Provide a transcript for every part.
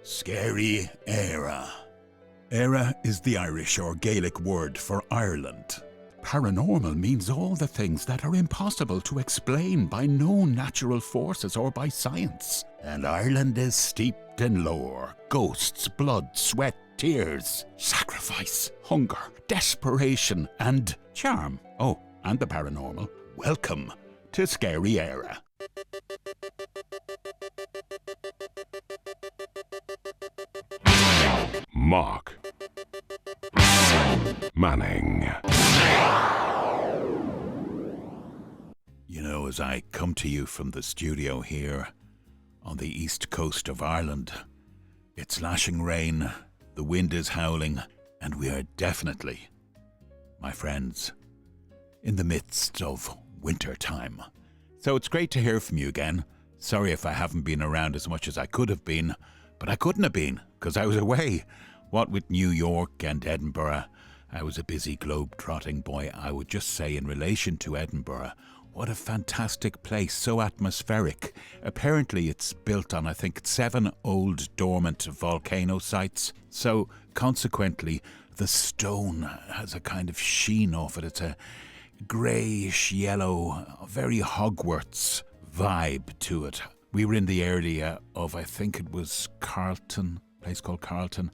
Scary EIRE. EIRE is the Irish or Gaelic word for Ireland. Paranormal means all the things that are impossible to explain by known natural forces or by science. And Ireland is steeped in lore, ghosts, blood, sweat, tears, sacrifice, hunger, desperation, and charm. Oh, and the paranormal. Welcome to Scary EIRE. Mark Manning. You know, as I come to you from the studio here on the east coast of Ireland, it's lashing rain, the wind is howling, and we are definitely, my friends, in the midst of winter time. So it's great to hear from you again. Sorry if I haven't been around as much as I could have been, but I couldn't have been because I was away. What with New York and Edinburgh, I was a busy globe-trotting boy. I would just say in relation to Edinburgh, what a fantastic place, so atmospheric. Apparently it's built on, I think, 7 old dormant volcano sites. So consequently, the stone has a kind of sheen off it. It's a greyish yellow, very Hogwarts vibe to it. We were in the area of, I think it was Carlton, a place called Carlton,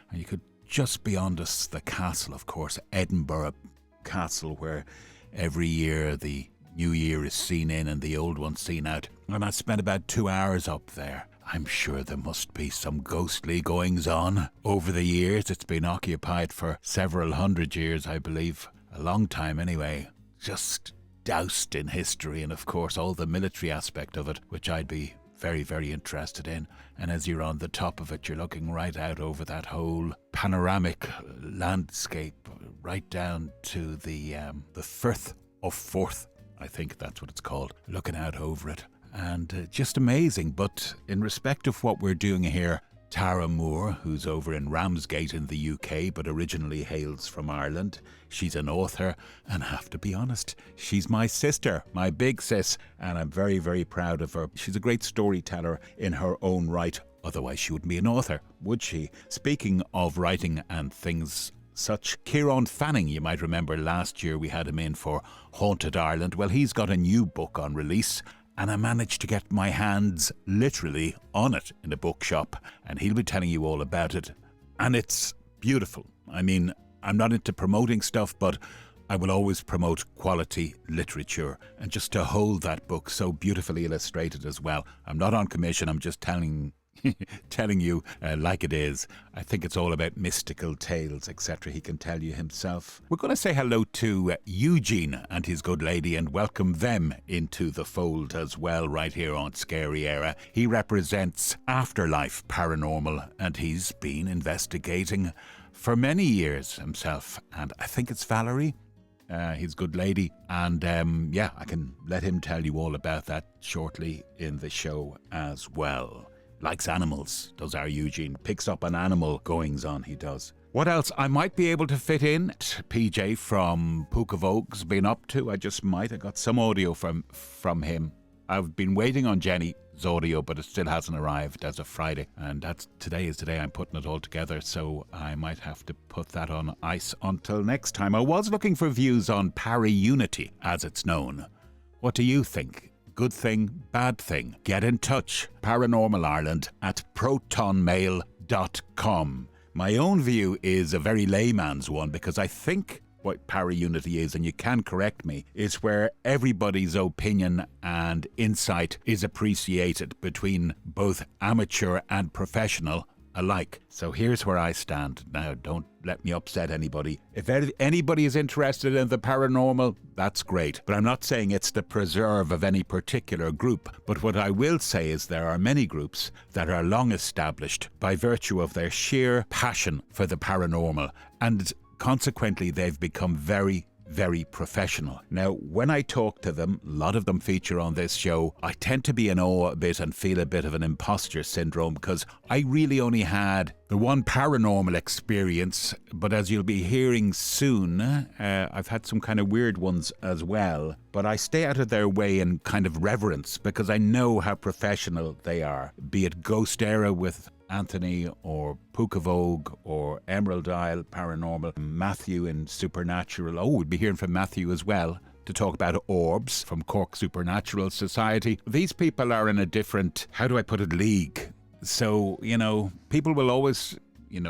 and you could just beyond us, the castle, of course, Edinburgh Castle, where every year the new year is seen in and the old one's seen out. And I spent about 2 hours up there. I'm sure there must be some ghostly goings on over the years. It's been occupied for several hundred years, I believe. A long time anyway. Just doused in history and, of course, all the military aspect of it, which I'd be very, very interested in. And as you're on the top of it, you're looking right out over that whole panoramic landscape, right down to the Firth of Forth, I think that's what it's called, looking out over it. And just amazing. But in respect of what we're doing here, Tara Moore, who's over in Ramsgate in the UK, but originally hails from Ireland. She's an author, and I have to be honest, she's my sister, my big sis, and I'm very, very proud of her. She's a great storyteller in her own right. Otherwise, she wouldn't be an author, would she? Speaking of writing and things such, Kieran Fanning, you might remember last year we had him in for Haunted Ireland. Well, he's got a new book on release, and I managed to get my hands literally on it in a bookshop, and he'll be telling you all about it. And it's beautiful. I mean, I'm not into promoting stuff, but I will always promote quality literature. And just to hold that book so beautifully illustrated as well. I'm not on commission, I'm just telling you like it is. I think it's all about mystical tales, etc. He can tell you himself. We're going to say hello to Eugene and his good lady and welcome them into the fold as well right here on Scary EIRE. He represents Afterlife Paranormal and he's been investigating for many years himself. And I think it's Valerie, his good lady. And I can let him tell you all about that shortly in the show as well. Likes animals, does our Eugene. Picks up on animal goings on, he does. What else I might be able to fit in? PJ from Pucavogue's been up to. I just might have got some audio from him. I've been waiting on Jenny's audio, but it still hasn't arrived as of Friday. And today is the day I'm putting it all together, so I might have to put that on ice until next time. I was looking for views on ParaUnity, as it's known. What do you think? Good thing, bad thing? Get in touch. Paranormal Ireland at protonmail.com. My own view is a very layman's one because I think what ParaUnity is, and you can correct me, is where everybody's opinion and insight is appreciated between both amateur and professional alike. So here's where I stand. Now, don't let me upset anybody. If anybody is interested in the paranormal, that's great. But I'm not saying it's the preserve of any particular group. But what I will say is there are many groups that are long established by virtue of their sheer passion for the paranormal. And consequently, they've become very, very professional. Now, when I talk to them, a lot of them feature on this show, I tend to be in awe a bit and feel a bit of an imposter syndrome because I really only had the one paranormal experience, but as you'll be hearing soon, I've had some kind of weird ones as well. But I stay out of their way in kind of reverence because I know how professional they are. Be it Ghost Era with Anthony or Pucavogue or Emerald Isle Paranormal, Matthew in Supernatural. Oh, we'll be hearing from Matthew as well to talk about Orbs from Cork Supernatural Society. These people are in a different, how do I put it, league. So, people will always,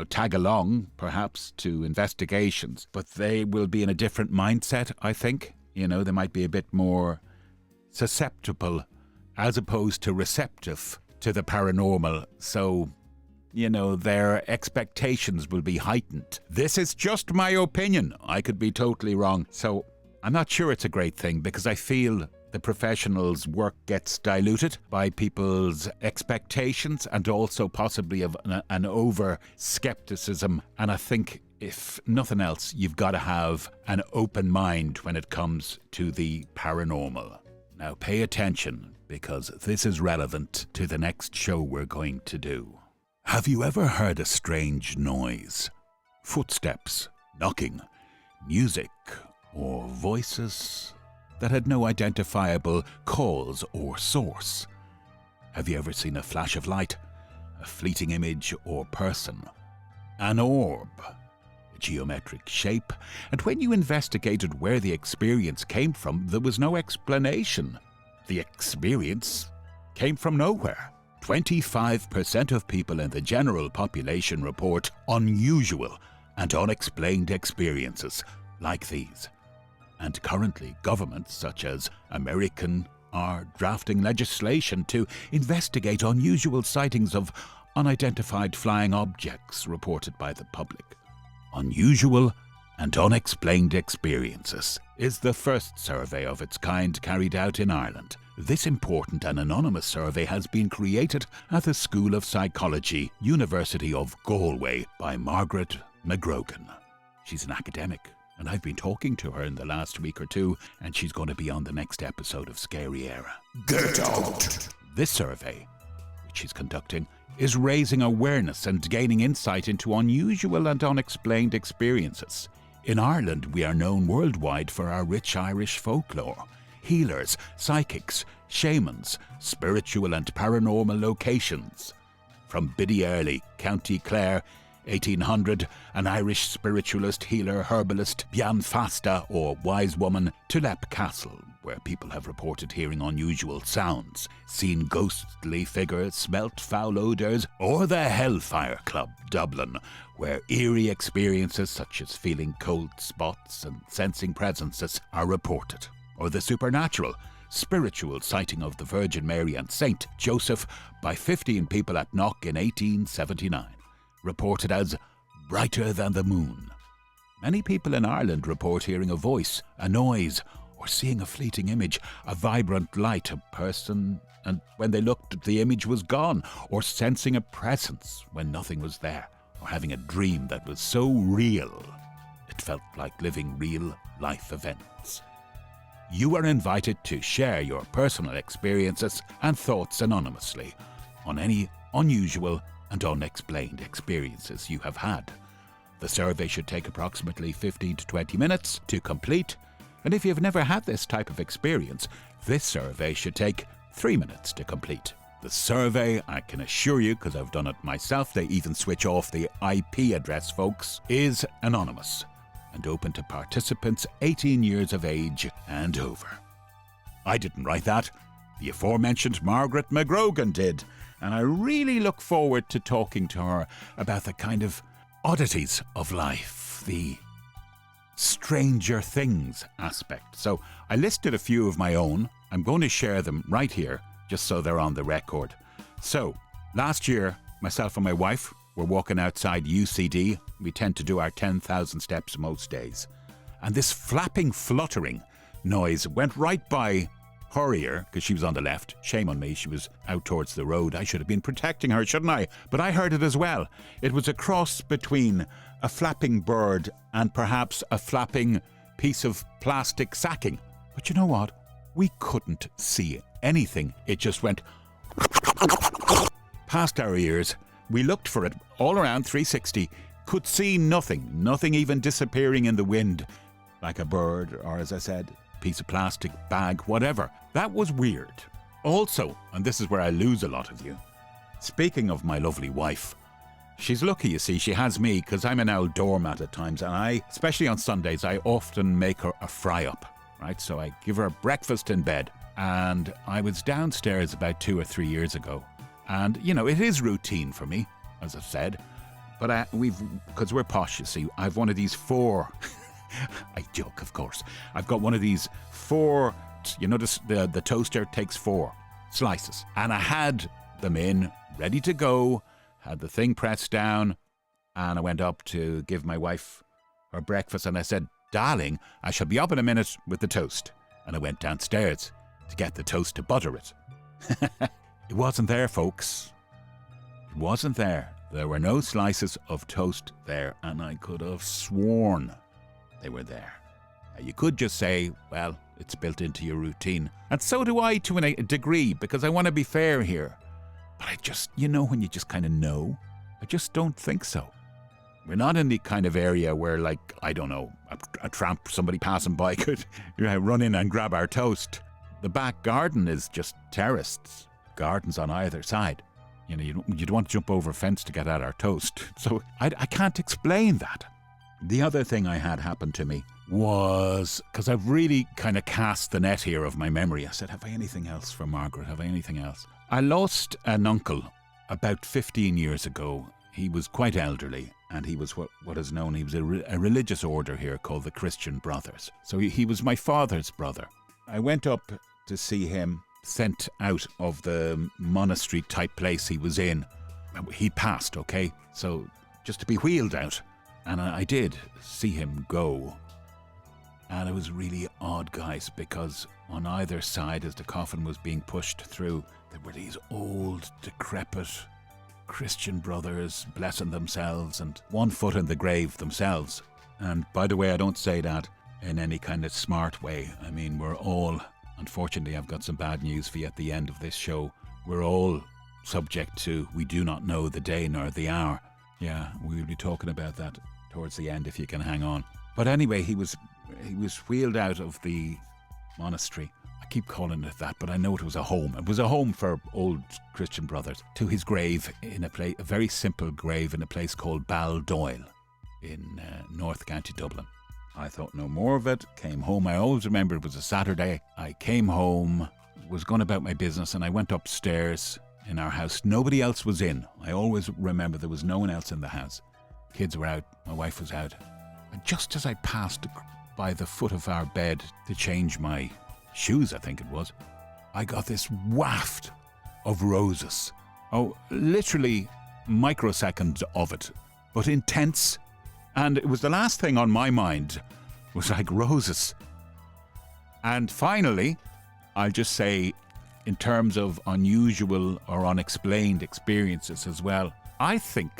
tag along perhaps to investigations, but they will be in a different mindset, I think. They might be a bit more susceptible as opposed to receptive to the paranormal. So, their expectations will be heightened. This is just my opinion. I could be totally wrong. So I'm not sure it's a great thing, because I feel the professionals' work gets diluted by people's expectations and also possibly of an over-skepticism. And I think, if nothing else, you've got to have an open mind when it comes to the paranormal. Now pay attention, because this is relevant to the next show we're going to do. Have you ever heard a strange noise? Footsteps, knocking, music, or voices that had no identifiable cause or source? Have you ever seen a flash of light, a fleeting image or person, an orb, a geometric shape, and when you investigated where the experience came from, there was no explanation? The experience came from nowhere. 25% of people in the general population report unusual and unexplained experiences like these. And currently, governments such as American are drafting legislation to investigate unusual sightings of unidentified flying objects reported by the public. Unusual and Unexplained Experiences is the first survey of its kind carried out in Ireland. This important and anonymous survey has been created at the School of Psychology, University of Galway, by Margaret McGrogan. She's an academic, and I've been talking to her in the last week or two, and she's going to be on the next episode of Scary EIRE. Get out! This survey, which she's conducting, is raising awareness and gaining insight into unusual and unexplained experiences. In Ireland, we are known worldwide for our rich Irish folklore. Healers, psychics, shamans, spiritual and paranormal locations. From Biddy Early, County Clare, 1800, an Irish spiritualist, healer, herbalist, Bian Fasta or wise woman, to Leap Castle, where people have reported hearing unusual sounds, seen ghostly figures, smelt foul odours, or the Hellfire Club, Dublin, where eerie experiences such as feeling cold spots and sensing presences are reported. Or the supernatural, spiritual sighting of the Virgin Mary and Saint Joseph by 15 people at Knock in 1879, reported as brighter than the moon. Many people in Ireland report hearing a voice, a noise, or seeing a fleeting image, a vibrant light, a person, and when they looked, the image was gone, or sensing a presence when nothing was there, or having a dream that was so real it felt like living real life events. You are invited to share your personal experiences and thoughts anonymously on any unusual and unexplained experiences you have had. The survey should take approximately 15 to 20 minutes to complete, and if you've never had this type of experience, this survey should take 3 minutes to complete. The survey, I can assure you, because I've done it myself, they even switch off the IP address, folks, is anonymous and open to participants 18 years of age and over. I didn't write that. The aforementioned Margaret McGrogan did, and I really look forward to talking to her about the kind of oddities of life, the stranger things aspect. So I listed a few of my own. I'm going to share them right here, just so they're on the record. So, last year, myself and my wife were walking outside UCD. We tend to do our 10,000 steps most days. And this flapping, fluttering noise went right by her ear, because she was on the left. Shame on me, she was out towards the road. I should have been protecting her, shouldn't I? But I heard it as well. It was a cross between a flapping bird and perhaps a flapping piece of plastic sacking. But you know what? We couldn't see anything. It just went past our ears. We looked for it all around 360, could see nothing, nothing even disappearing in the wind, like a bird or, as I said, piece of plastic, bag, whatever. That was weird. Also, and this is where I lose a lot of you, Speaking of my lovely wife, she's lucky, you see, she has me, because I'm an old doormat at times, and especially on Sundays, I often make her a fry-up, right? So I give her breakfast in bed, and I was downstairs about 2 or 3 years ago, and, it is routine for me, as I've said, but because we're posh, you see, I've one of these 4, I joke, of course, I've got one of these 4, the toaster takes 4 slices, and I had them in, ready to go, had the thing pressed down, and I went up to give my wife her breakfast, and I said, "Darling, I shall be up in a minute with the toast." And I went downstairs to get the toast to butter it. It wasn't there, folks. It wasn't there. There were no slices of toast there, and I could have sworn they were there. Now, you could just say, well, it's built into your routine. And so do I to a degree, because I want to be fair here. But I just, when you just kind of know, I just don't think so. We're not in the kind of area where, like, I don't know, a tramp, somebody passing by could run in and grab our toast. The back garden is just terraced, gardens on either side. You'd want to jump over a fence to get at our toast. So I can't explain that. The other thing I had happen to me was, because I've really kind of cast the net here of my memory, I said, have I anything else for Margaret? Have I anything else? I lost an uncle about 15 years ago. He was quite elderly, and he was what is known, he was a religious order here called the Christian Brothers. So he was my father's brother. I went up to see him, sent out of the monastery type place he was in. He'd passed, okay? So just to be wheeled out. And I did see him go. And it was really odd, guys, because on either side, as the coffin was being pushed through, there were these old, decrepit Christian brothers blessing themselves and one foot in the grave themselves. And by the way, I don't say that in any kind of smart way. I mean, we're all, unfortunately, I've got some bad news for you at the end of this show. We're all subject to, we do not know the day nor the hour. Yeah, we'll be talking about that towards the end if you can hang on. But anyway, he was wheeled out of the monastery. I keep calling it that, but I know it was a home. It was a home for old Christian brothers, to his grave in a very simple grave in a place called Baldoyle in North County Dublin. I thought no more of it, came home. I always remember it was a Saturday. I came home, was going about my business, and I went upstairs in our house. Nobody else was in. I always remember there was no one else in the house. Kids were out, my wife was out. And just as I passed by the foot of our bed to change my shoes, I think it was, I got this waft of roses. Oh, literally microseconds of it, but intense. And it was the last thing on my mind was like roses. And finally, I'll just say, in terms of unusual or unexplained experiences as well, I think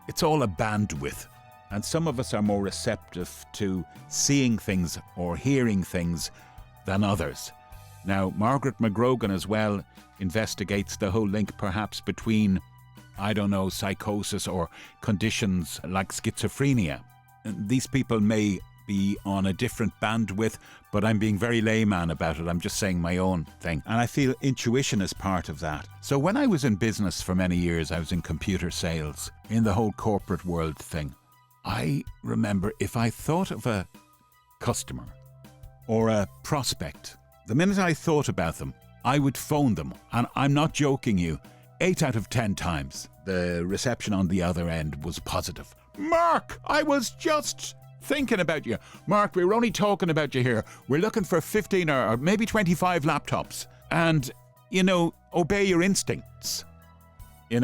it's all a bandwidth. And some of us are more receptive to seeing things or hearing things than others. Now, Margaret McGrogan as well investigates the whole link perhaps between, I don't know, psychosis or conditions like schizophrenia. These people may be on a different bandwidth, but I'm being very layman about it. I'm just saying my own thing. And I feel intuition is part of that. So when I was in business for many years, I was in computer sales, in the whole corporate world thing. I remember if I thought of a customer or a prospect, the minute I thought about them, I would phone them. And I'm not joking you, 8 out of 10 times, the reception on the other end was positive. Mark, I was just thinking about you. Mark, we were only talking about you here. We're looking for 15 or maybe 25 laptops. And, obey your instincts.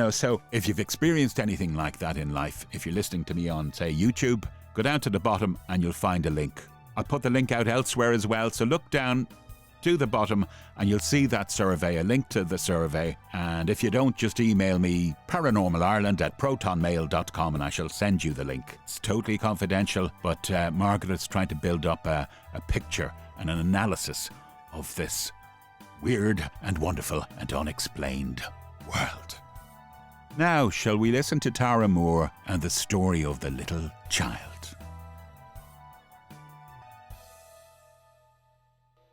So if you've experienced anything like that in life, if you're listening to me on, say, YouTube, go down to the bottom and you'll find a link. I'll put the link out elsewhere as well, so look down to the bottom and you'll see that survey, a link to the survey. And if you don't, just email me paranormalireland@protonmail.com and I shall send you the link. It's totally confidential, but Margaret's trying to build up a picture and an analysis of this weird and wonderful and unexplained world. Now, shall we listen to Tara Moore and the story of the little child?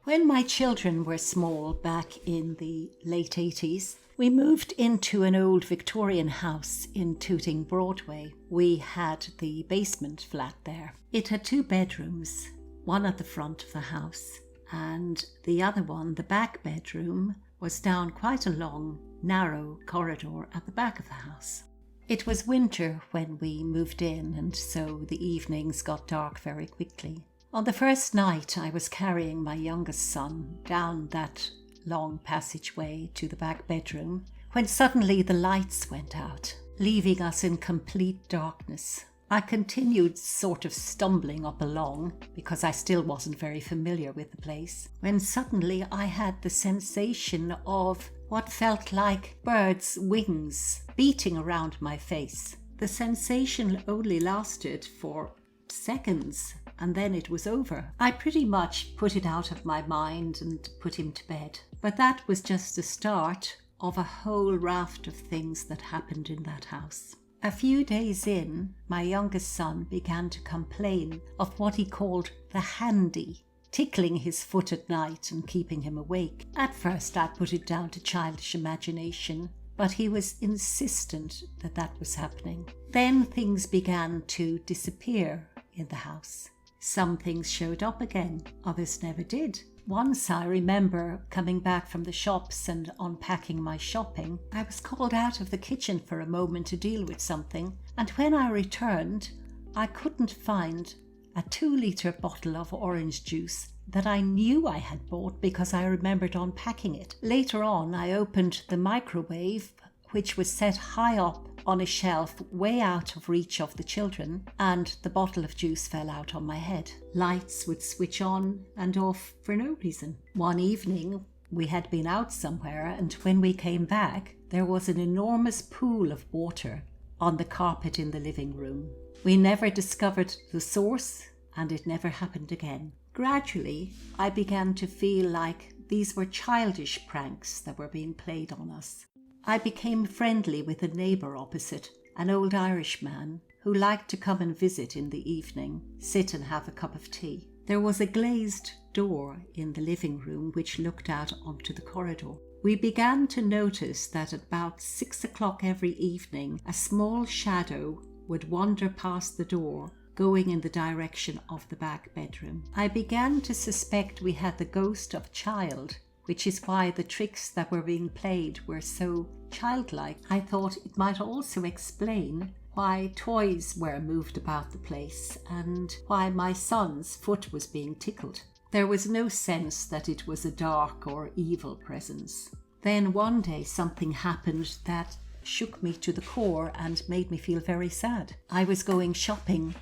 When my children were small back in the late 80s, We moved into an old Victorian house in Tooting, Broadway. We had the basement flat there. It had 2 bedrooms, one at the front of the house, and the other one, the back bedroom, was down quite a long, narrow corridor at the back of the house. It was winter when we moved in, and so the evenings got dark very quickly. On the first night, I was carrying my youngest son down that long passageway to the back bedroom when suddenly the lights went out, leaving us in complete darkness. I continued sort of stumbling up along because I still wasn't very familiar with the place, when suddenly I had the sensation of what felt like birds' wings beating around my face. The sensation only lasted for seconds, and then it was over. I pretty much put it out of my mind and put him to bed. But that was just the start of a whole raft of things that happened in that house. A few days in, my youngest son began to complain of what he called the handy, tickling his foot at night and keeping him awake. At first I put it down to childish imagination, but he was insistent that that was happening. Then things began to disappear in the house. Some things showed up again, others never did. Once I remember coming back from the shops and unpacking my shopping. I was called out of the kitchen for a moment to deal with something, and when I returned, I couldn't find a 2-litre bottle of orange juice that I knew I had bought because I remembered unpacking it. Later on, I opened the microwave, which was set high up on a shelf way out of reach of the children, and the bottle of juice fell out on my head. Lights would switch on and off for no reason. One evening, we had been out somewhere, and when we came back, there was an enormous pool of water on the carpet in the living room. We never discovered the source, and it never happened again. Gradually, I began to feel like these were childish pranks that were being played on us. I became friendly with a neighbour opposite, an old Irish man who liked to come and visit in the evening, sit and have a cup of tea. There was a glazed door in the living room which looked out onto the corridor. We began to notice that at about 6 o'clock every evening, a small shadow would wander past the door, going in the direction of the back bedroom. I began to suspect we had the ghost of a child, which is why the tricks that were being played were so childlike. I thought it might also explain why toys were moved about the place and why my son's foot was being tickled. There was no sense that it was a dark or evil presence. Then one day something happened that shook me to the core and made me feel very sad. I was going shopping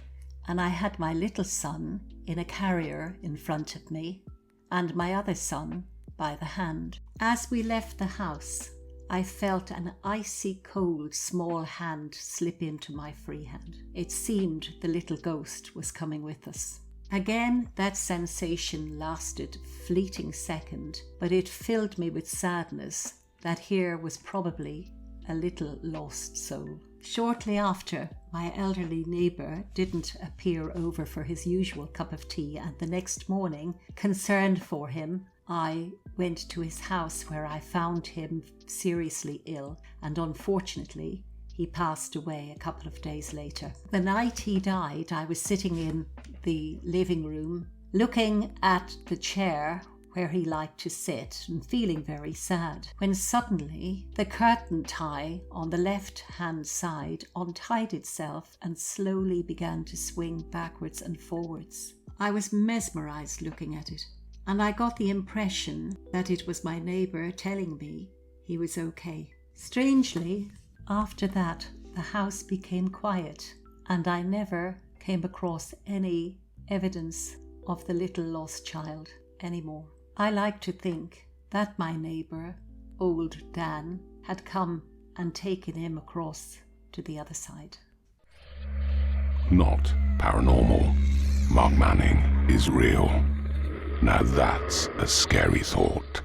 and I had my little son in a carrier in front of me and my other son by the hand. As we left the house, I felt an icy cold small hand slip into my free hand. It seemed the little ghost was coming with us. Again, that sensation lasted a fleeting second, but it filled me with sadness that here was probably a little lost soul. Shortly after, my elderly neighbour didn't appear over for his usual cup of tea, and the next morning, concerned for him, I went to his house where I found him seriously ill, and unfortunately he passed away a couple of days later. The night he died, I was sitting in the living room looking at the chair where he liked to sit and feeling very sad, when suddenly the curtain tie on the left-hand side untied itself and slowly began to swing backwards and forwards. I was mesmerized looking at it, and I got the impression that it was my neighbour telling me he was okay. Strangely, after that, the house became quiet, and I never came across any evidence of the little lost child anymore. I like to think that my neighbour, old Dan, had come and taken him across to the other side. Not paranormal. Mark Manning is real. Now that's a scary thought.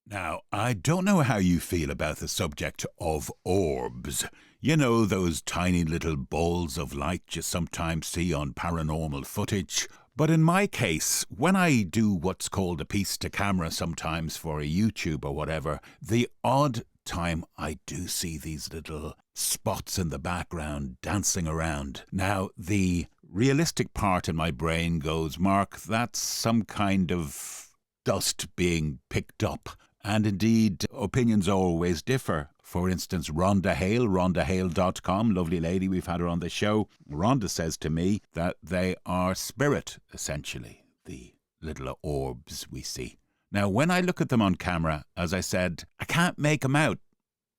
Now, I don't know how you feel about the subject of orbs. You know, those tiny little balls of light you sometimes see on paranormal footage. But in my case, when I do what's called a piece to camera sometimes for a YouTube or whatever, the odd time I do see these little spots in the background dancing around. Now, the realistic part in my brain goes, Mark, that's some kind of dust being picked up. And indeed, opinions always differ. For instance, Rhonda Hale, rhondahale.com, lovely lady, we've had her on the show. Rhonda says to me that they are spirit, essentially, the little orbs we see. Now, when I look at them on camera, as I said, I can't make them out.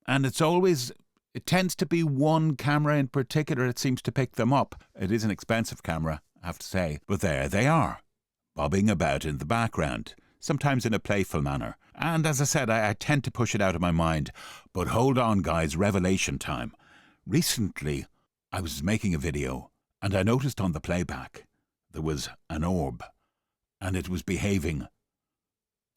And it tends to be one camera in particular that seems to pick them up. It is an expensive camera, I have to say. But there they are, bobbing about in the background, sometimes in a playful manner. And as I said, I tend to push it out of my mind. But hold on, guys, revelation time. Recently, I was making a video, and I noticed on the playback there was an orb, and it was behaving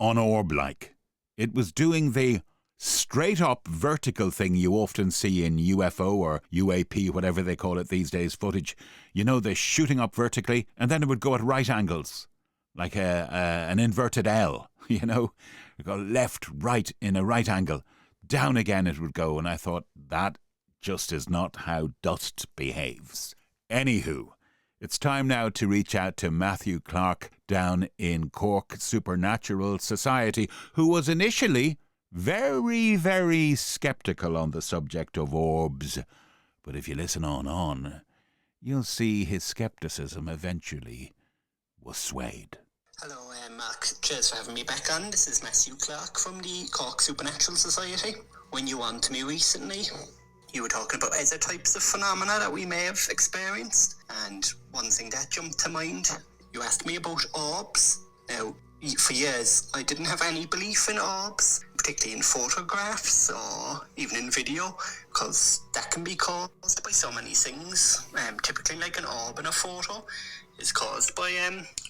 unorb-like. It was doing the straight-up vertical thing you often see in UFO or UAP, whatever they call it these days, footage. You know, the shooting up vertically, and then it would go at right angles, like an inverted L, you know. It would go left, right, in a right angle. Down again it would go, and I thought, that just is not how dust behaves. Anywho, it's time now to reach out to Matthew Clark down in Cork Supernatural Society, who was initially very, very sceptical on the subject of orbs. But if you listen on, you'll see his scepticism eventually was swayed. Hello, Mark. Cheers for having me back on. This is Matthew Clark from the Cork Supernatural Society. When you were on to me recently, you were talking about other types of phenomena that we may have experienced. And one thing that jumped to mind, you asked me about orbs. Now, for years, I didn't have any belief in orbs, particularly in photographs or even in video, because that can be caused by so many things. Typically, like an orb in a photo is caused by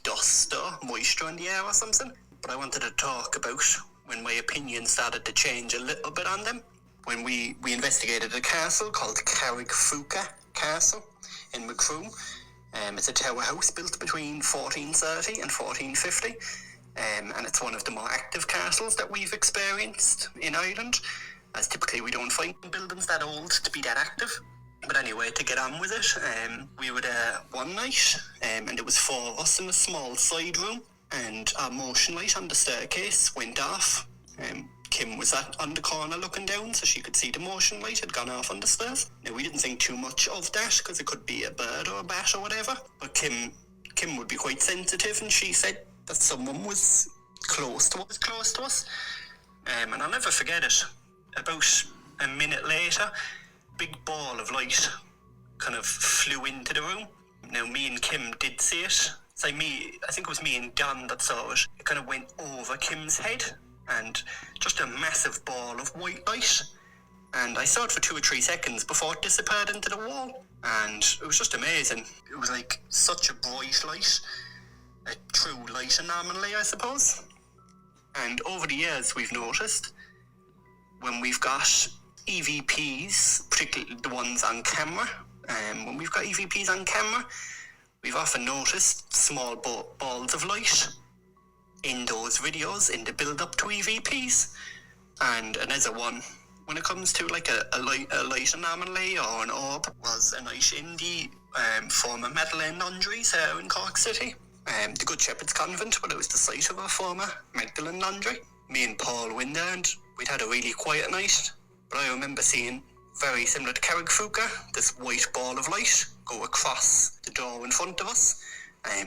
dust or moisture in the air or something. But I wanted to talk about when my opinion started to change a little bit on them. When we investigated a castle called Carrickfuka Castle in Macroom. It's a tower house built between 1430 and 1450. And it's one of the more active castles that we've experienced in Ireland, as typically we don't find buildings that old to be that active. But anyway, to get on with it, we were there one night, and there was 4 of us in a small side room, and our motion light on the staircase went off. Kim was on the corner looking down, so she could see the motion light had gone off on the stairs. Now, we didn't think too much of that, because it could be a bird or a bat or whatever, but Kim would be quite sensitive, and she said that someone was close to us. And I'll never forget it. About a minute later, big ball of light kind of flew into the room. Now, me and Kim did see it. I think it was me and Dan that saw it. It kind of went over Kim's head, and just a massive ball of white light. And I saw it for 2 or 3 seconds before it disappeared into the wall. And it was just amazing. It was like such a bright light. A true light anomaly, I suppose. And over the years, we've noticed when we've got EVPs, particularly the ones on camera, when we've got EVPs on camera, we've often noticed small balls of light in those videos in the build-up to EVPs. And another one, when it comes to like a light anomaly or an orb, was a night in the former Madeleine Laundries here in Cork City. The Good Shepherd's Convent, but it was the site of a former Magdalene laundry. Me and Paul went there, and we'd had a really quiet night, but I remember seeing, very similar to Carrickfuka, this white ball of light go across the door in front of us.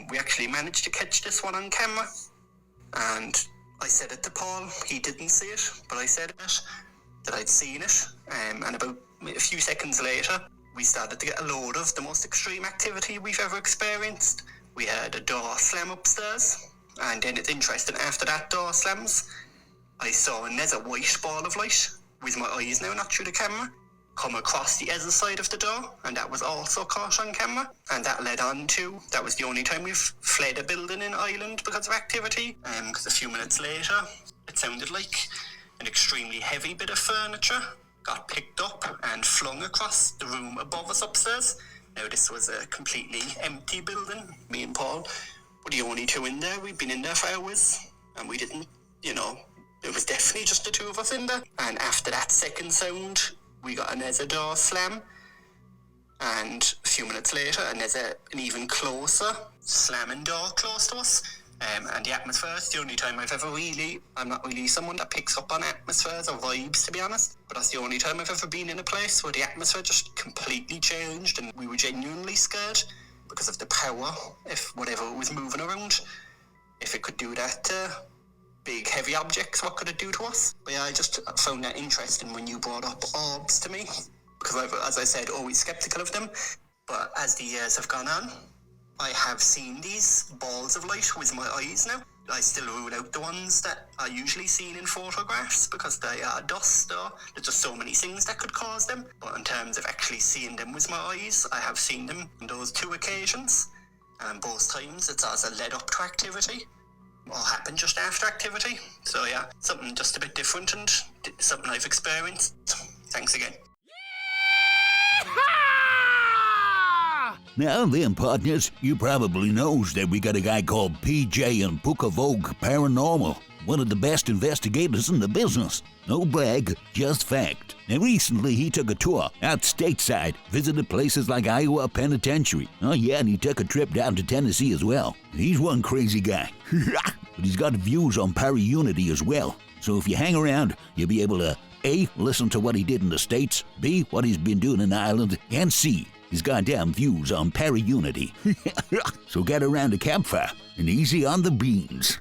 We actually managed to catch this one on camera, and I said it to Paul. He didn't see it, but I said it, that I'd seen it, and about a few seconds later, we started to get a load of the most extreme activity we've ever experienced. We heard a door slam upstairs, and then it's interesting, after that door slams, I saw another white ball of light, with my eyes now, not through the camera, come across the other side of the door, and that was also caught on camera. And that led on to, that was the only time we've fled a building in Ireland because of activity, because a few minutes later, it sounded like an extremely heavy bit of furniture got picked up and flung across the room above us upstairs. Now, this was a completely empty building. Me and Paul We're the only two in there. We've been in there for hours, and we didn't, it was definitely just the two of us in there. And after that second sound, we got another door slam, and a few minutes later, another an even closer slamming door close to us. And the atmosphere is the only time I'm not really someone that picks up on atmospheres or vibes, to be honest, but that's the only time I've ever been in a place where the atmosphere just completely changed, and we were genuinely scared because of the power, if whatever was moving around, if it could do that to big heavy objects, what could it do to us? But yeah, I just found that interesting when you brought up orbs to me, because I've, as I said, always skeptical of them, but as the years have gone on, I have seen these balls of light with my eyes now. I still rule out the ones that are usually seen in photographs because they are dust, or there's just so many things that could cause them. But in terms of actually seeing them with my eyes, I have seen them on those two occasions. And both times it's as a led up to activity or happened just after activity. So yeah, something just a bit different and something I've experienced. Thanks again. Now then, partners, you probably knows that we got a guy called PJ of Pucavogue Paranormal, one of the best investigators in the business. No brag, just fact. Now recently he took a tour out stateside, visited places like Iowa Penitentiary. Oh yeah, and he took a trip down to Tennessee as well. He's one crazy guy. But he's got views on ParaUnity as well. So if you hang around, you'll be able to A, listen to what he did in the States, B, what he's been doing in Ireland, and C, his goddamn views on ParaUnity. So get around the campfire and easy on the beans.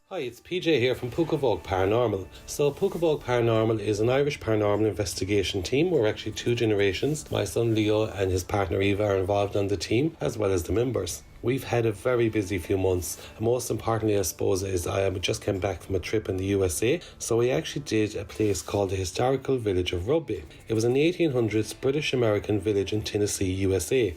Hi, it's PJ here from Pucavogue Paranormal. So Pucavogue Paranormal is an Irish paranormal investigation team. We're actually two generations. My son Leo and his partner Eva are involved on the team, as well as the members. We've had a very busy few months, and most importantly, I suppose, is I just came back from a trip in the USA. So we actually did a place called the historical village of Rugby. It was an 1800s British-American village in Tennessee, USA.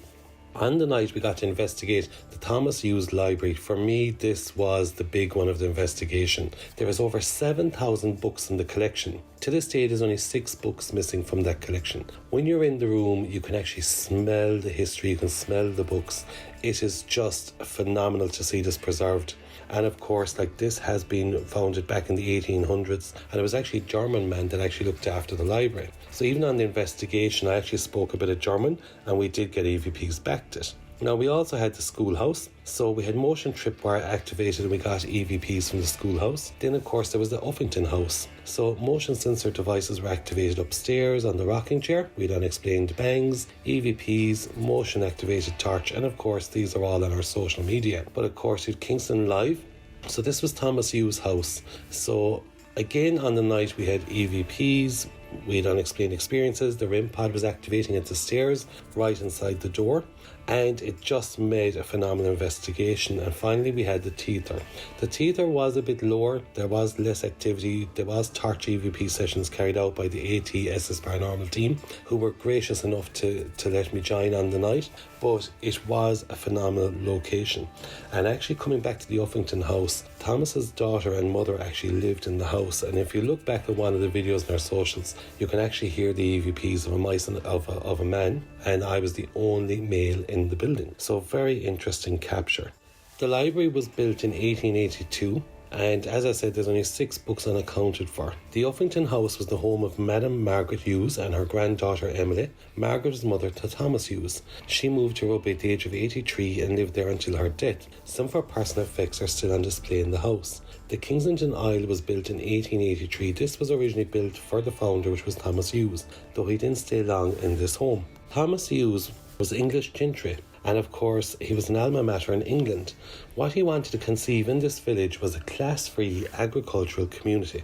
On the night we got to investigate the Thomas Hughes Library. For me, this was the big one of the investigation. There is over 7,000 books in the collection. To this day, there's only 6 books missing from that collection. When you're in the room, you can actually smell the history, you can smell the books. It is just phenomenal to see this preserved. And of course, this has been founded back in the 1800s, and it was actually a German man that actually looked after the library. So even on the investigation, I actually spoke a bit of German, and we did get EVPs backed it. Now, we also had the schoolhouse, so we had motion tripwire activated and we got EVPs from the schoolhouse. Then, of course, there was the Uffington house. So motion sensor devices were activated upstairs on the rocking chair. We had unexplained bangs, EVPs, motion activated torch, and of course, these are all on our social media. But of course, we had Kingston Live. So this was Thomas Hughes' house. So again, on the night, we had EVPs, we had unexplained experiences. The REM pod was activating at the stairs right inside the door, and it just made a phenomenal investigation. And finally we had the teether. The teether was a bit lower, there was less activity, there was torch EVP sessions carried out by the ATSS Paranormal team, who were gracious enough to let me join on the night. But it was a phenomenal location. And actually, coming back to the Uffington house, Thomas's daughter and mother actually lived in the house, and if you look back at one of the videos in our socials, you can actually hear the EVPs of a mice and of a man, and I was the only male in the building. So very interesting capture. The library was built in 1882, and as I said, there's only 6 books unaccounted for. The Uffington house was the home of Madam Margaret Hughes and her granddaughter Emily. Margaret was mother to Thomas Hughes. She moved to Rugby at the age of 83 and lived there until her death. Some of her personal effects are still on display in the house. The Kensington Isle was built in 1883. This was originally built for the founder, which was Thomas Hughes, though he didn't stay long in this home. Thomas Hughes was English gentry, and of course he was an alma mater in England. What he wanted to conceive in this village was a class-free agricultural community.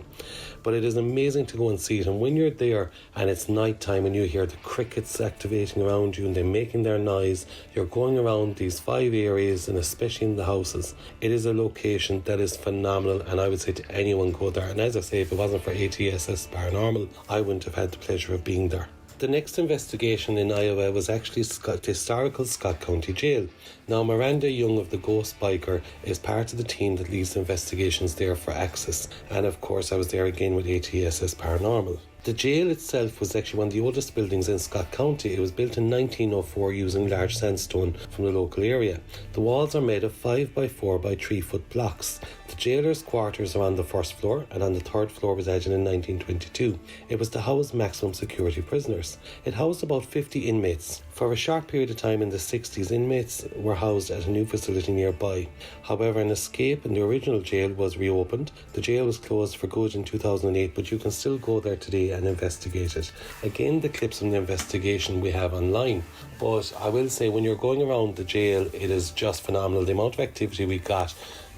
But it is amazing to go and see it, and when you're there and it's night time and you hear the crickets activating around you and they're making their noise, you're going around these 5 areas, and especially in the houses, it is a location that is phenomenal, and I would say to anyone, go there. And as I say, if it wasn't for ATSS Paranormal, I wouldn't have had the pleasure of being there. The next investigation in Iowa was actually the historical Scott County Jail. Now, Miranda Young of the Ghost Biker is part of the team that leads investigations there for Access, and of course I was there again with ATSS Paranormal. The jail itself was actually one of the oldest buildings in Scott County. It was built in 1904 using large sandstone from the local area. The walls are made of 5 by 4 by 3 foot blocks. The jailer's quarters are on the first floor, and on the third floor was added in 1922. It was to house maximum security prisoners. It housed about 50 inmates. For a short period of time in the 60s, inmates were housed at a new facility nearby. However, an escape in the original jail was reopened. The jail was closed for good in 2008, but you can still go there today and investigate it. Again, the clips from the investigation we have online. But I will say, when you're going around the jail, it is just phenomenal. The amount of activity we got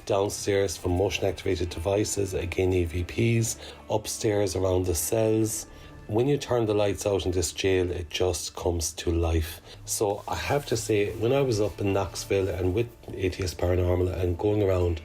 downstairs from motion activated devices, again EVPs, upstairs around the cells. When you turn the lights out in this jail, it just comes to life. So I have to say, when I was up in Knoxville and with ATS Paranormal and going around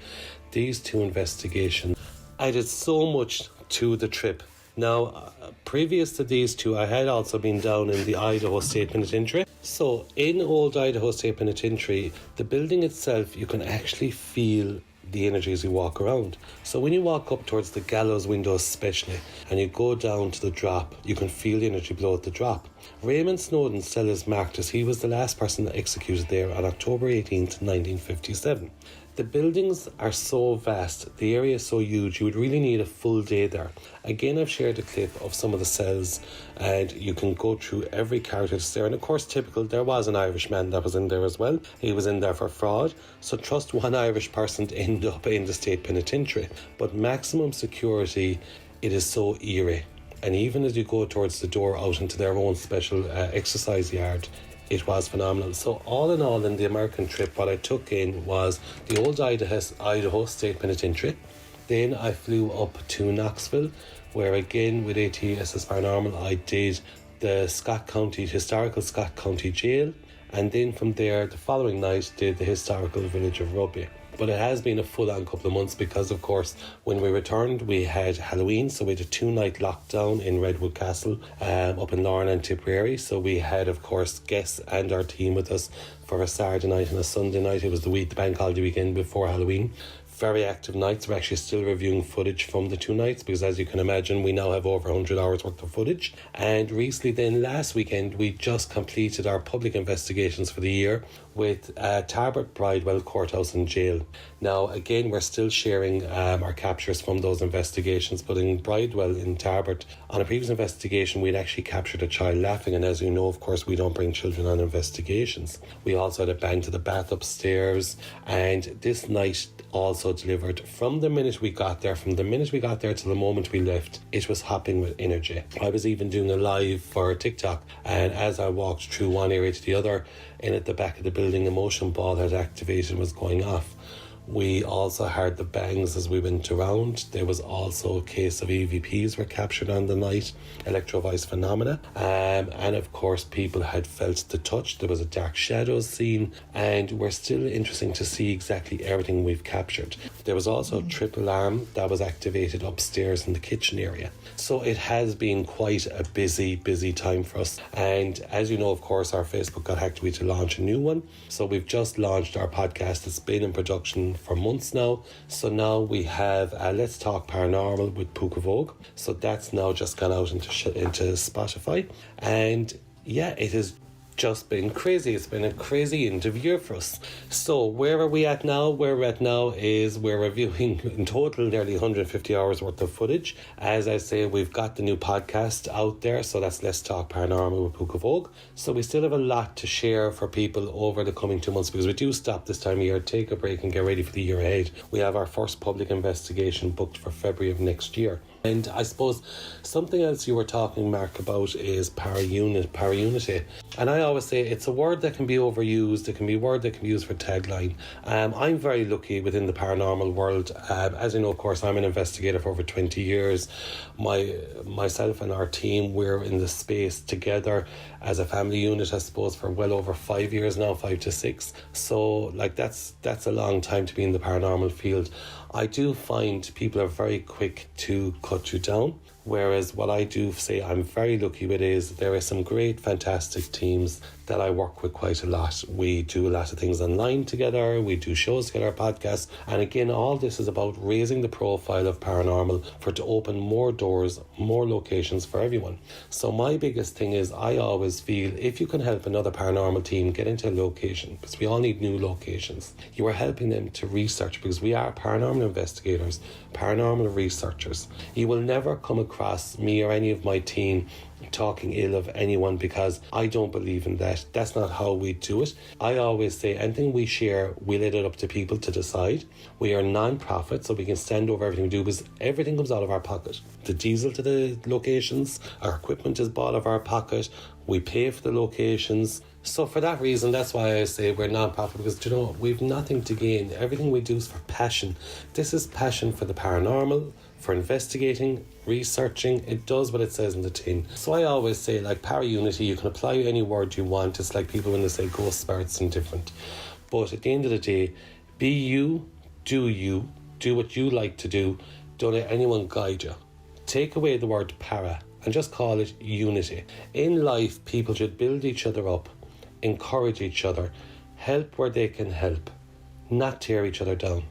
these two investigations, I did so much to the trip. Now, previous to these two, I had also been down in the Idaho State Penitentiary. So in Old Idaho State Penitentiary, the building itself, you can actually feel the energy as you walk around. So when you walk up towards the gallows windows especially, and you go down to the drop, you can feel the energy below at the drop. Raymond Snowden's cell is marked as he was the last person executed there on October 18th, 1957. The buildings are so vast, the area is so huge, you would really need a full day there. Again, I've shared a clip of some of the cells, and you can go through every character that's there. And of course, typical, there was an Irishman that was in there as well. He was in there for fraud, so trust one Irish person to end up in the state penitentiary. But maximum security, it is so eerie. And even as you go towards the door out into their own special exercise yard, it was phenomenal. So all in all, in the American trip, what I took in was the old Idaho State Penitentiary. Then I flew up to Knoxville, where again with ATS Paranormal I did the historical Scott County Jail, and then from there the following night did the historical village of Rugby. But it has been a full-on couple of months because, of course, when we returned, we had Halloween. So we had a 2-night lockdown in Redwood Castle up in Lorne and Tipperary. So we had, of course, guests and our team with us for a Saturday night and a Sunday night. It was the bank holiday weekend before Halloween. Very active nights. We're actually still reviewing footage from the 2 nights because, as you can imagine, we now have over 100 hours worth of footage. And recently then, last weekend, we just completed our public investigations for the year with Tarbert Bridewell Courthouse and Jail. Now, again, we're still sharing our captures from those investigations, but in Bridewell in Tarbert, on a previous investigation, we'd actually captured a child laughing, and as you know, of course, we don't bring children on investigations. We also had a bang to the bath upstairs, and this night also delivered from the minute we got there to the moment we left. It was hopping with energy. I was even doing a live for TikTok, and as I walked through one area to the other, in at the back of the building, a motion ball had activated and was going off. We also heard the bangs as we went around. There was also a case of EVPs were captured on the night, electro-voice phenomena. And of course, people had felt the touch. There was a dark shadows seen, and we're still interesting to see exactly everything we've captured. There was also a triple alarm that was activated upstairs in the kitchen area. So it has been quite a busy time for us. And as you know, of course, our Facebook got hacked. We had to launch a new one. So we've just launched our podcast. It's been in production for months now. So now we have Let's Talk Paranormal with Pucavogue. So that's now just gone out into Spotify. And yeah, it has just been crazy. It's been a crazy end of year for us. So where are we at now? Where we're at now is we're reviewing in total nearly 150 hours worth of footage. As I say, we've got the new podcast out there, so that's Let's Talk Paranormal with Pucavogue. So we still have a lot to share for people over the coming 2 months, because we do stop this time of year, take a break and get ready for the year ahead. We have our first public investigation booked for February of next year. And I suppose something else you were talking, Mark, about is ParaUnity. And I always say it's a word that can be overused. It can be a word that can be used for tagline. I'm very lucky within the paranormal world. As you know, of course, I'm an investigator for over 20 years. Myself and our team, we're in the space together as a family unit, I suppose, for well over 5 years now, 5 to 6. So that's a long time to be in the paranormal field. I do find people are very quick to cut you down Whereas what I do say I'm very lucky with is there are some great, fantastic teams that I work with quite a lot. We do a lot of things online together, we do shows together, podcasts, and again, all this is about raising the profile of paranormal for it to open more doors, more locations for everyone. So my biggest thing is I always feel if you can help another paranormal team get into a location, because we all need new locations, you are helping them to research, because we are paranormal investigators, paranormal researchers. You will never come across me or any of my team talking ill of anyone, because I don't believe in that. That's not how we do it. I always say anything we share, we let it up to people to decide. We are non-profit, so we can stand over everything we do, because everything comes out of our pocket. The diesel to the locations, our equipment is bought out of our pocket, we pay for the locations. So for that reason, that's why I say we're non-profit, because you know, we've nothing to gain. Everything we do is for passion. This is passion for the paranormal, for investigating, researching. It does what it says in the tin. So I always say, like ParaUnity, you can apply any word you want. It's like people when they say ghost, spirits and different. But at the end of the day, be you, do what you like to do. Don't let anyone guide you. Take away the word para and just call it unity. In life, people should build each other up, encourage each other, help where they can help, not tear each other down.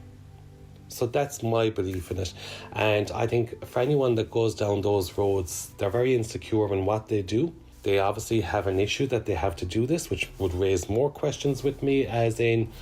So that's my belief in it. And I think for anyone that goes down those roads, they're very insecure in what they do. They obviously have an issue that they have to do this, which would raise more questions with me, as in,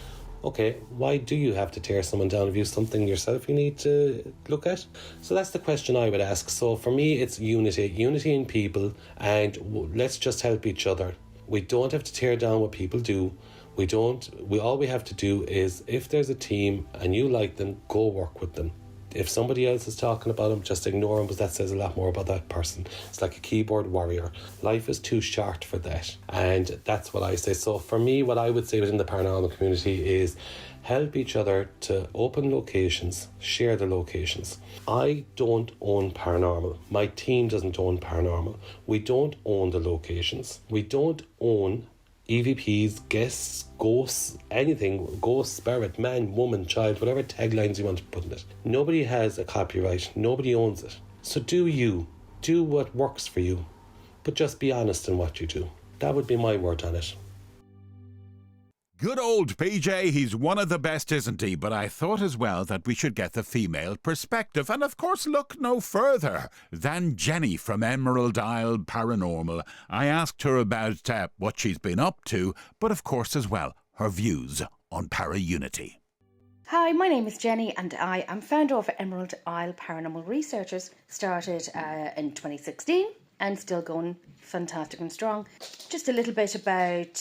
okay, why do you have to tear someone down? Have you something yourself you need to look at? So that's the question I would ask. So for me, it's unity in people, and let's just help each other. We don't have to tear down what people do. All we have to do is, if there's a team and you like them, go work with them. If somebody else is talking about them, just ignore them, because that says a lot more about that person. It's like a keyboard warrior. Life is too short for that. And that's what I say. So for me, what I would say within the paranormal community is help each other to open locations, share the locations. I don't own paranormal. My team doesn't own paranormal. We don't own the locations. We don't own EVPs, guests, ghosts, anything, ghost, spirit, man, woman, child, whatever taglines you want to put in it. Nobody has a copyright. Nobody owns it. So do what works for you, but just be honest in what you do. That would be my word on it. Good old PJ, he's one of the best, isn't he? But I thought as well that we should get the female perspective. And of course, look no further than Jenny from Emerald Isle Paranormal. I asked her about what she's been up to, but of course as well, her views on ParaUnity. Hi, my name is Jenny and I am founder of Emerald Isle Paranormal Researchers. Started in 2016 and still going fantastic and strong. Just a little bit about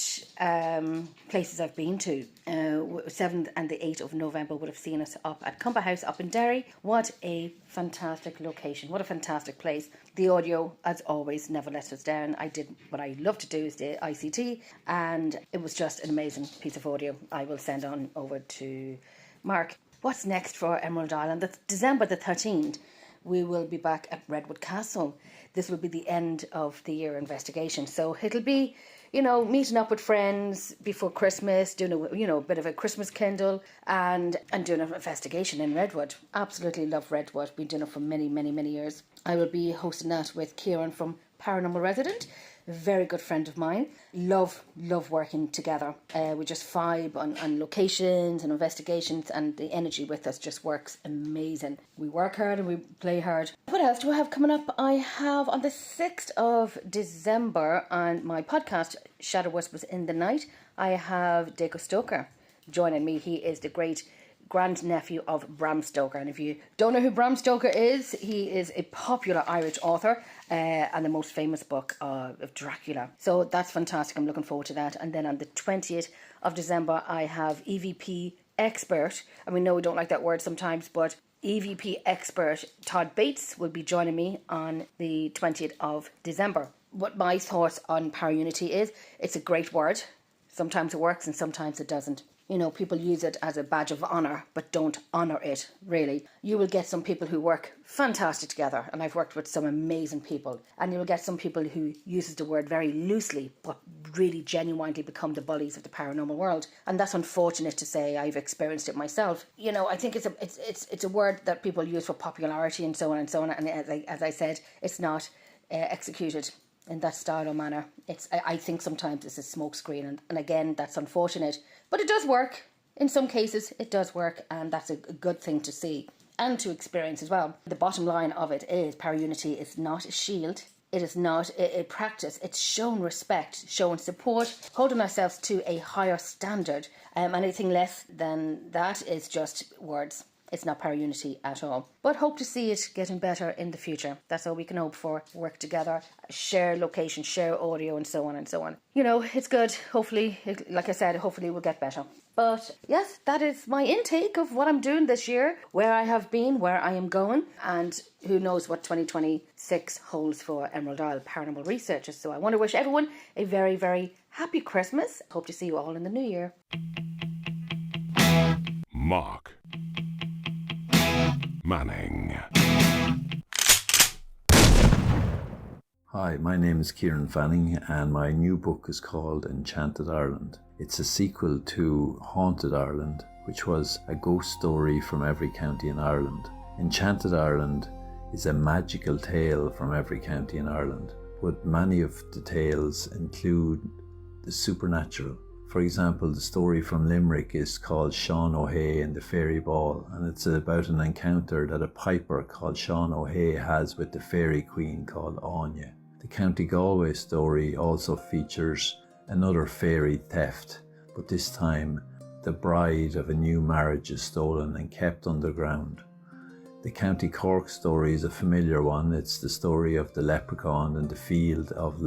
places I've been to. 7th and the 8th of November would have seen us up at Cumber House up in Derry. What a fantastic location. What a fantastic place. The audio, as always, never lets us down. I did what I love to do is the ICT, and it was just an amazing piece of audio. I will send on over to Mark. What's next for Emerald Island? That's December the 13th. We will be back at Redwood Castle. This will be the end of the year investigation. So it'll be, meeting up with friends before Christmas, doing a bit of a Christmas kindle and doing an investigation in Redwood. Absolutely love Redwood. Been doing it for many, many, many years. I will be hosting that with Kieran from Paranormal Resident, a very good friend of mine. Love working together. We just vibe on locations and investigations, and the energy with us just works amazing. We work hard and we play hard. What else do I have coming up? I have on the 6th of December on my podcast, Shadow Whispers in the Night, I have Daco Stoker joining me. He is the great grandnephew of Bram Stoker, and if you don't know who Bram Stoker is, he is a popular Irish author and the most famous book of Dracula. So that's fantastic. I'm looking forward to that. And then on the 20th of December, I have EVP expert. I mean, no, we don't like that word sometimes, but EVP expert Todd Bates will be joining me on the 20th of December. What my thoughts on ParaUnity is, it's a great word. Sometimes it works and sometimes it doesn't. You know, people use it as a badge of honour, but don't honour it, really. You will get some people who work fantastic together, and I've worked with some amazing people, and you will get some people who uses the word very loosely, but really genuinely become the bullies of the paranormal world. And that's unfortunate to say. I've experienced it myself. You know, I think it's a word that people use for popularity and so on and so on. And as I said, it's not executed in that style or manner. I think sometimes it's a smokescreen, and again, that's unfortunate. But it does work. In some cases, it does work, and that's a good thing to see and to experience as well. The bottom line of it is ParaUnity is not a shield. It is not a practice. It's showing respect, showing support, holding ourselves to a higher standard. Anything less than that is just words. It's not ParaUnity at all. But hope to see it getting better in the future. That's all we can hope for. Work together, share location, share audio, and so on and so on. You know, it's good. Hopefully, like I said, hopefully it will get better. But yes, that is my intake of what I'm doing this year, where I have been, where I am going, and who knows what 2026 holds for Emerald Isle Paranormal Researchers. So I want to wish everyone a very, very happy Christmas. Hope to see you all in the new year. Mark Manning. Hi, my name is Kieran Fanning, and my new book is called Enchanted Ireland. It's a sequel to Haunted Ireland, which was a ghost story from every county in Ireland. Enchanted Ireland is a magical tale from every county in Ireland, but many of the tales include the supernatural. For example, the story from Limerick is called Sean O'Hay and the Fairy Ball, and it's about an encounter that a piper called Sean O'Hay has with the fairy queen called Anya. The County Galway story also features another fairy theft, but this time the bride of a new marriage is stolen and kept underground. The County Cork story is a familiar one. It's the story of the leprechaun in the field of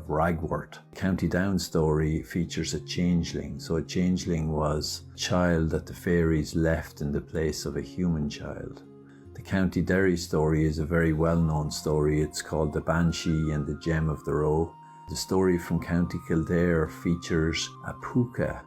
Ragworth. The County Down story features a changeling. So a changeling was a child that the fairies left in the place of a human child. The County Derry story is a very well-known story. It's called The Banshee and the Gem of the Roe. The story from County Kildare features a puka,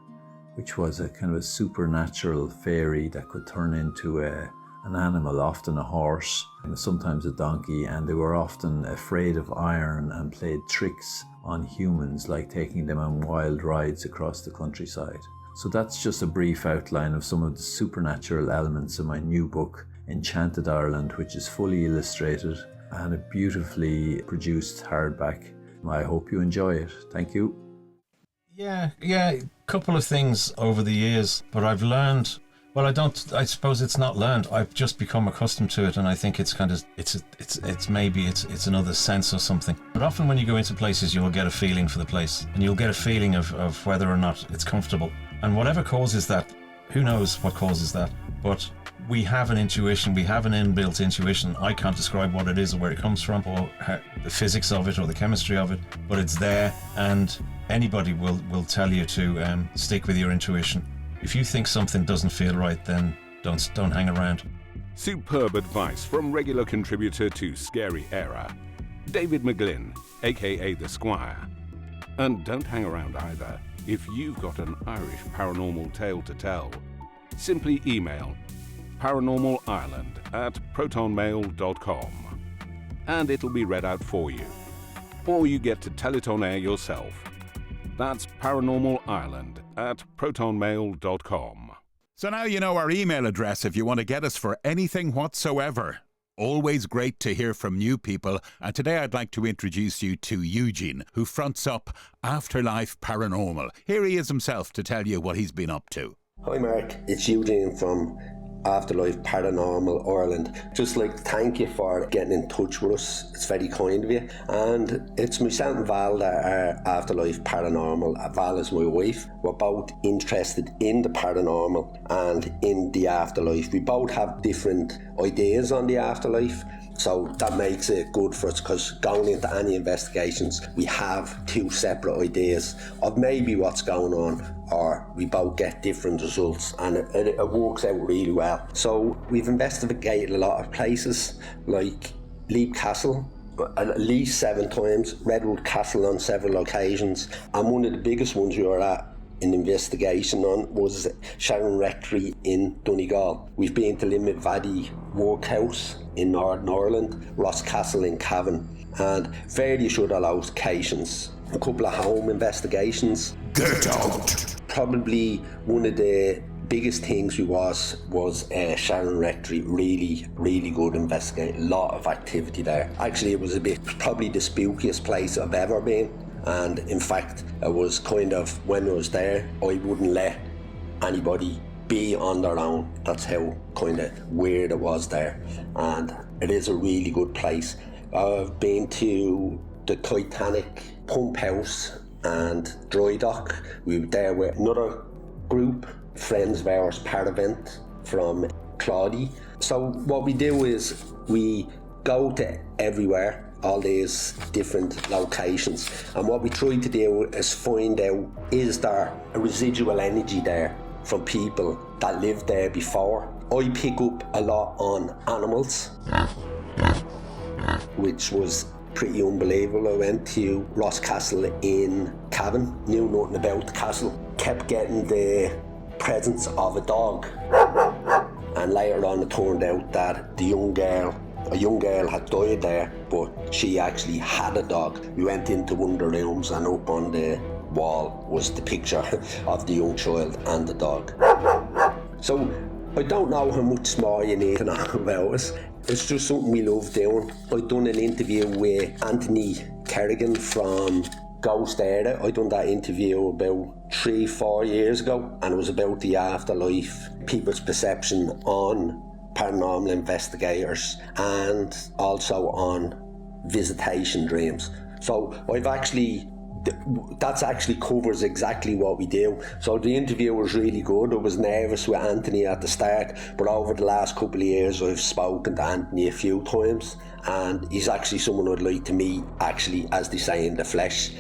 which was a kind of a supernatural fairy that could turn into an animal, often a horse, and sometimes a donkey, and they were often afraid of iron and played tricks on humans, like taking them on wild rides across the countryside. So that's just a brief outline of some of the supernatural elements of my new book, Enchanted Ireland, which is fully illustrated and a beautifully produced hardback. I hope you enjoy it. Thank you. Yeah, a couple of things over the years, but I've learned. Well, I suppose it's not learned. I've just become accustomed to it, and I think it's kind of, it's maybe another sense or something. But often when you go into places, you'll get a feeling for the place, and you'll get a feeling of whether or not it's comfortable. And whatever causes that, who knows what causes that, but we have an intuition, we have an inbuilt intuition. I can't describe what it is or where it comes from or the physics of it or the chemistry of it, but it's there, and anybody will tell you to stick with your intuition. If you think something doesn't feel right, then don't hang around. Superb advice from regular contributor to Scary EIRE, David McGlynn, aka The Squire. And don't hang around either. If you've got an Irish paranormal tale to tell, simply email paranormalireland@protonmail.com and it'll be read out for you. Or you get to tell it on air yourself. That's paranormalireland@protonmail.com. So now you know our email address if you want to get us for anything whatsoever. Always great to hear from new people, and today I'd like to introduce you to Eugene, who fronts up Afterlife Paranormal. Here he is himself to tell you what he's been up to. Hi Mark, it's Eugene from Afterlife Paranormal Ireland. Just like to thank you for getting in touch with us. It's very kind of you. And it's myself and Val that are Afterlife Paranormal. Val is my wife. We're both interested in the paranormal and in the afterlife. We both have different ideas on the afterlife. So that makes it good for us, because going into any investigations, we have two separate ideas of maybe what's going on, or we both get different results, and it works out really well. So we've investigated a lot of places, like Leap Castle, at least 7 times, Redwood Castle on several occasions, and one of the biggest ones we were at an investigation on was Sharon Rectory in Donegal. We've been to Limit Valley Workhouse in Northern Ireland, Rosscastle in Cavan, and various other locations. A couple of home investigations. Get out! Probably one of the biggest things was Sharon Rectory. Really good investigator. A lot of activity there. Actually, it was probably the spookiest place I've ever been. And in fact, it was kind of, when I was there, I wouldn't let anybody be on their own. That's how kind of weird it was there. And it is a really good place. I've been to the Titanic pump house and dry dock. We were there with another group, friends of ours, ParaUnity from Claudy. So what we do is we go to everywhere, all these different locations, and what we try to do is find out, is there a residual energy there from people that lived there before. I pick up a lot on animals, which was pretty unbelievable. I went to Rosscastle in Cavan, knew nothing about the castle, kept getting the presence of a dog, and later on it turned out that a young girl had died there, but she actually had a dog. We went into one of the rooms, and up on the wall was the picture of the young child and the dog. So I don't know how much more you need to know about us. It's just something we love doing. I've done an interview with Anthony Kerrigan from Ghost Era. I done that interview about 3-4 years ago, and it was about the afterlife, people's perception on paranormal investigators, and also on visitation dreams. So that actually covers exactly what we do. So the interview was really good. I was nervous with Anthony at the start, but over the last couple of years I've spoken to Anthony a few times, and he's actually someone I'd like to meet, actually, as they say, in the flesh,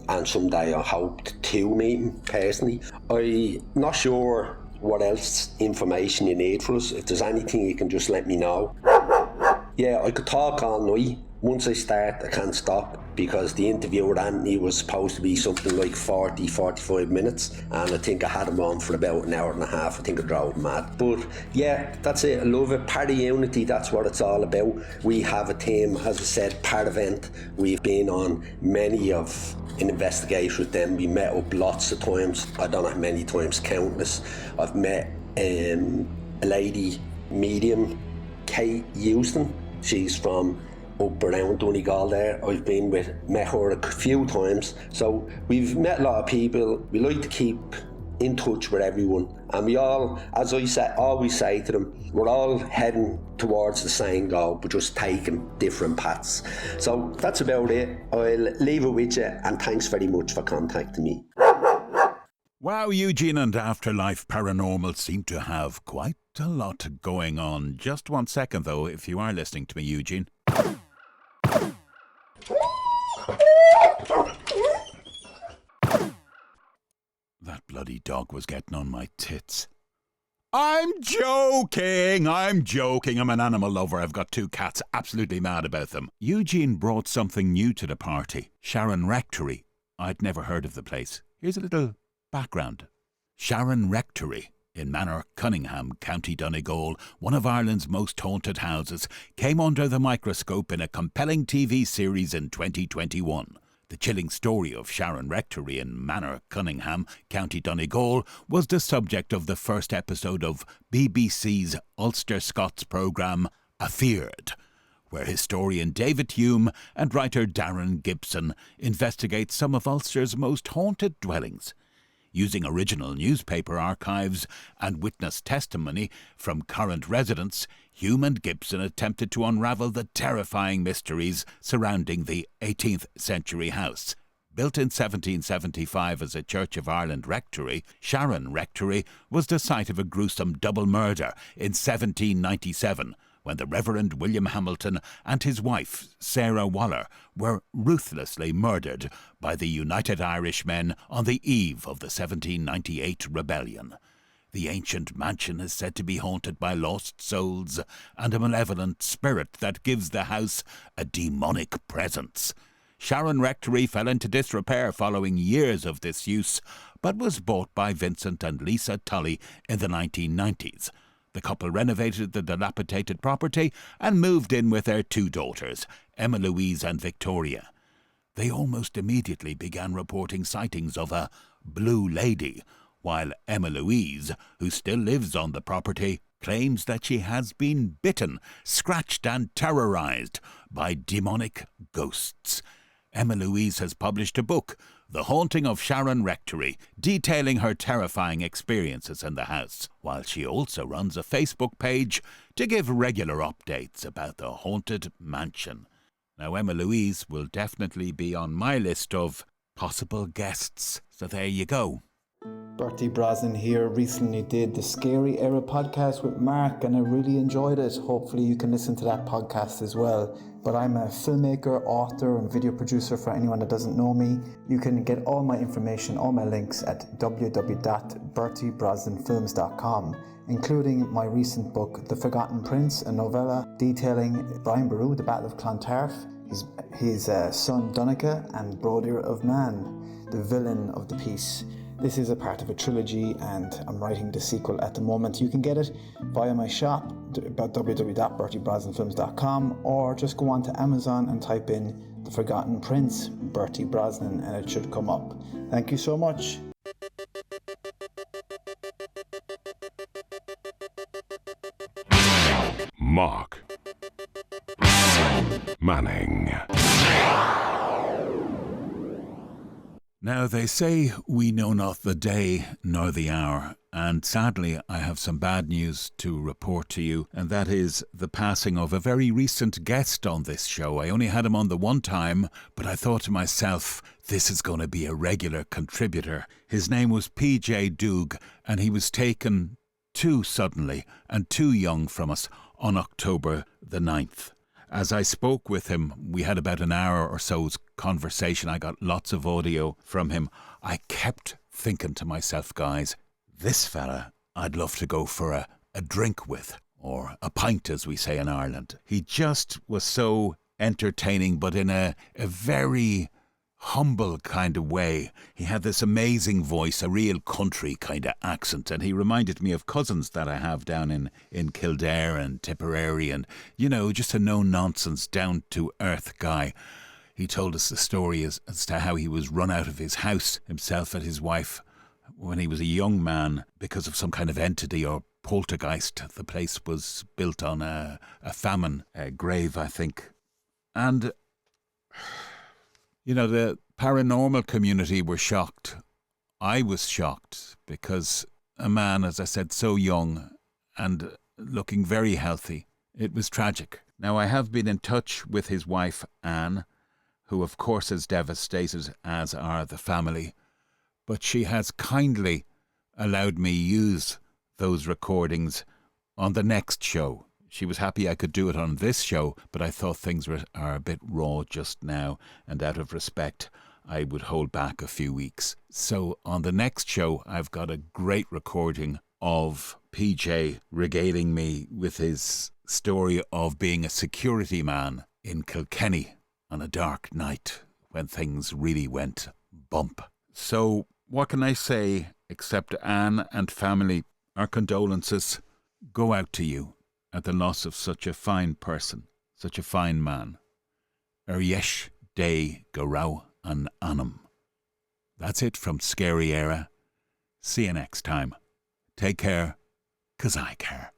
and someday I hope to meet him personally. I'm not sure what else information you need for us. If there's anything, you can just let me know. Yeah, I could talk all night. Once I start, I can't stop, because the interview with Anthony was supposed to be something like 40-45 minutes, and I think I had him on for about an hour and a half. I think I drove him mad. But yeah, that's it. I love it. ParaUnity, that's what it's all about. We have a team, as I said, ParaUnity. We've been on many of an investigation with them. We met up lots of times. I don't know how many times, countless. I've met a lady medium, Kate Houston. She's from up around Donegal there. I've met her a few times. So we've met a lot of people. We like to keep in touch with everyone. And we all, as I always say to them, we're all heading towards the same goal, but just taking different paths. So that's about it. I'll leave it with you, and thanks very much for contacting me. Wow, Eugene and Afterlife Paranormal seem to have quite a lot going on. Just 1 second, though, if you are listening to me, Eugene. That bloody dog was getting on my tits. I'm joking. I'm an animal lover. I've got 2 cats, absolutely mad about them. Eugene brought something new to the party. Sharon Rectory. I'd never heard of the place. Here's a little background. Sharon Rectory in Manor Cunningham, County Donegal, one of Ireland's most haunted houses, came under the microscope in a compelling TV series in 2021. The chilling story of Sharon Rectory in Manor Cunningham, County Donegal, was the subject of the first episode of BBC's Ulster Scots programme Afeared, where historian David Hume and writer Darren Gibson investigate some of Ulster's most haunted dwellings. Using original newspaper archives and witness testimony from current residents, Hume and Gibson attempted to unravel the terrifying mysteries surrounding the 18th century house. Built in 1775 as a Church of Ireland rectory, Sharon Rectory was the site of a gruesome double murder in 1797, when the Reverend William Hamilton and his wife, Sarah Waller, were ruthlessly murdered by the United Irishmen on the eve of the 1798 rebellion. The ancient mansion is said to be haunted by lost souls and a malevolent spirit that gives the house a demonic presence. Sharon Rectory fell into disrepair following years of disuse, but was bought by Vincent and Lisa Tully in the 1990s. The couple renovated the dilapidated property and moved in with their 2 daughters, Emma Louise and Victoria. They almost immediately began reporting sightings of a blue lady, while Emma Louise, who still lives on the property, claims that she has been bitten, scratched and terrorized by demonic ghosts. Emma Louise has published a book, The Haunting of Sharon Rectory, detailing her terrifying experiences in the house, while she also runs a Facebook page to give regular updates about the haunted mansion. Now, Emma Louise will definitely be on my list of possible guests, so there you go. Bertie Brosnan here. Recently did the Scary Era podcast with Mark and I really enjoyed it. Hopefully you can listen to that podcast as well. But I'm a filmmaker, author and video producer for anyone that doesn't know me. You can get all my information, all my links at www.bertiebrosnanfilms.com, including my recent book, The Forgotten Prince, a novella detailing Brian Boru, the Battle of Clontarf, his son Donica and Brodier of Man, the villain of the piece. This is a part of a trilogy and I'm writing the sequel at the moment. You can get it via my shop at www.bertiebrosnanfilms.com or just go on to Amazon and type in The Forgotten Prince, Bertie Brosnan, and it should come up. Thank you so much. Mark Manning. Now they say we know not the day nor the hour, and sadly I have some bad news to report to you, and that is the passing of a very recent guest on this show. I only had him on the one time, but I thought to myself, this is going to be a regular contributor. His name was PJ Doog, and he was taken too suddenly and too young from us on October the 9th. As I spoke with him, we had about an hour or so's conversation. I got lots of audio from him. I kept thinking to myself, guys, this fella I'd love to go for a drink with, or a pint as we say in Ireland. He just was so entertaining, but in a very humble kind of way. He had this amazing voice, a real country kind of accent, and he reminded me of cousins that I have down in Kildare and Tipperary, and, you know, just a no-nonsense, down-to-earth guy. He told us the story as to how he was run out of his house, himself and his wife, when he was a young man because of some kind of entity or poltergeist. The place was built on a famine grave, I think. And you know, the paranormal community were shocked. I was shocked because a man, as I said, so young and looking very healthy. It was tragic. Now, I have been in touch with his wife, Anne, who of course is devastated, as are the family, but she has kindly allowed me use those recordings on the next show. She was happy I could do it on this show, but I thought things are a bit raw just now, and out of respect, I would hold back a few weeks. So on the next show, I've got a great recording of PJ regaling me with his story of being a security man in Kilkenny on a dark night when things really went bump. So what can I say except Anne and family, our condolences go out to you at the loss of such a fine person, such a fine man. Yesh day go rau an anam. That's it from Scary Era. See you next time. Take care, 'cause I care.